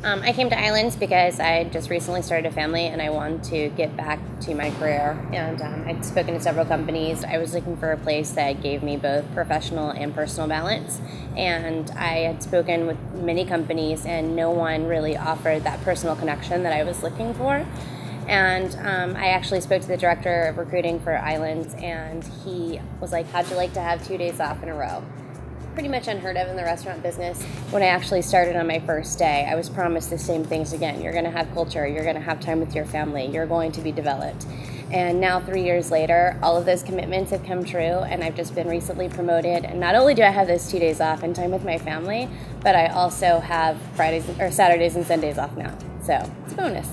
I came to Islands because I just recently started a family and I wanted to get back to my career. And I'd spoken to several companies. I was looking for a place that gave me both professional and personal balance. And I had spoken with many companies and no one really offered that personal connection that I was looking for. And I actually spoke to the director of recruiting for Islands and he was like, how'd you like to have 2 days off in a row? Pretty much unheard of in the restaurant business. When I actually started on my first day, I was promised the same things again. You're going to have culture, you're going to have time with your family, you're going to be developed. And now 3 years later, all of those commitments have come true and I've just been recently promoted. And not only do I have those 2 days off and time with my family, but I also have Fridays or Saturdays and Sundays off now. So it's a bonus.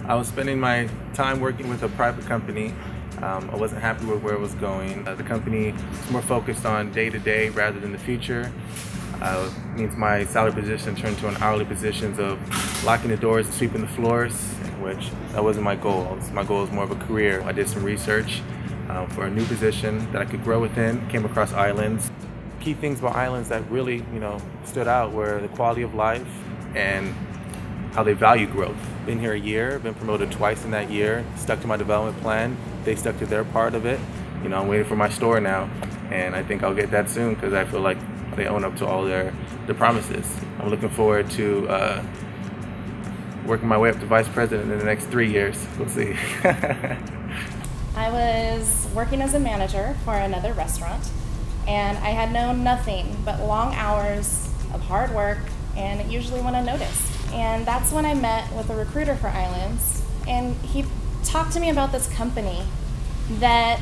I was spending my time working with a private company. I wasn't happy with where it was going. The company is more focused on day-to-day rather than the future. Means my salary position turned to an hourly position of locking the doors, sweeping the floors, which that wasn't my goal. My goal was more of a career. I did some research for a new position that I could grow within, came across Islands. Key things about Islands that really, stood out were the quality of life and how they value growth. Been here a year, been promoted twice in that year, stuck to my development plan. They stuck to their part of it. I'm waiting for my store now, and I think I'll get that soon because I feel like they own up to all their promises. I'm looking forward to working my way up to vice president in the next 3 years. We'll see. I was working as a manager for another restaurant, and I had known nothing but long hours of hard work and usually went unnoticed. And that's when I met with a recruiter for Islands, and he talked to me about this company that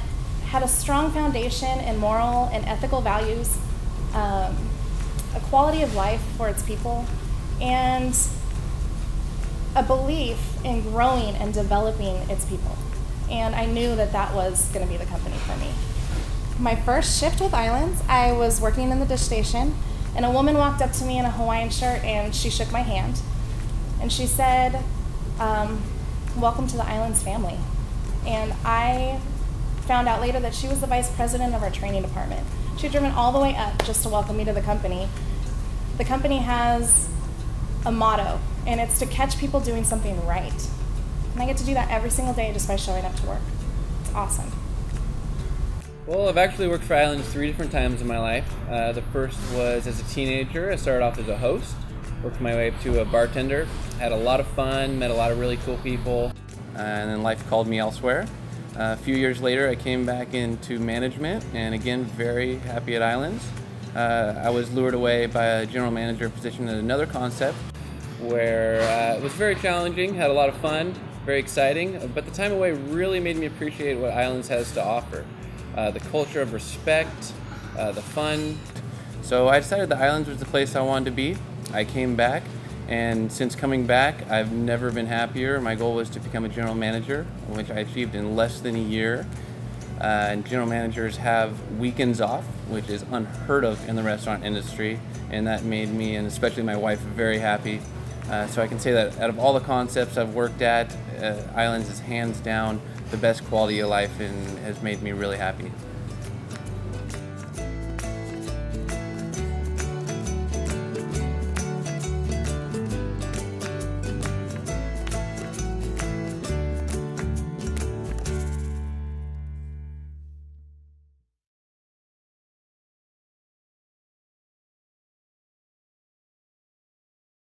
had a strong foundation in moral and ethical values, a quality of life for its people, and a belief in growing and developing its people. And I knew that that was going to be the company for me. My first shift with Islands, I was working in the dish station, and a woman walked up to me in a Hawaiian shirt and she shook my hand. And she said, welcome to the Islands family. And I found out later that she was the vice president of our training department. She had driven all the way up just to welcome me to the company. The company has a motto, and it's to catch people doing something right. And I get to do that every single day just by showing up to work. It's awesome. Well, I've actually worked for Islands 3 different times in my life. The first was as a teenager. I started off as a host, worked my way up to a bartender, had a lot of fun, met a lot of really cool people, and then life called me elsewhere. A few years later, I came back into management, and again, very happy at Islands. I was lured away by a general manager position at another concept where it was very challenging, had a lot of fun, very exciting, but the time away really made me appreciate what Islands has to offer. The culture of respect, the fun. So I decided the Islands was the place I wanted to be. I came back, and since coming back, I've never been happier. My goal was to become a general manager, which I achieved in less than a year. And general managers have weekends off, which is unheard of in the restaurant industry, and that made me, and especially my wife, very happy. So I can say that out of all the concepts I've worked at, Islands is hands down the best quality of life and has made me really happy.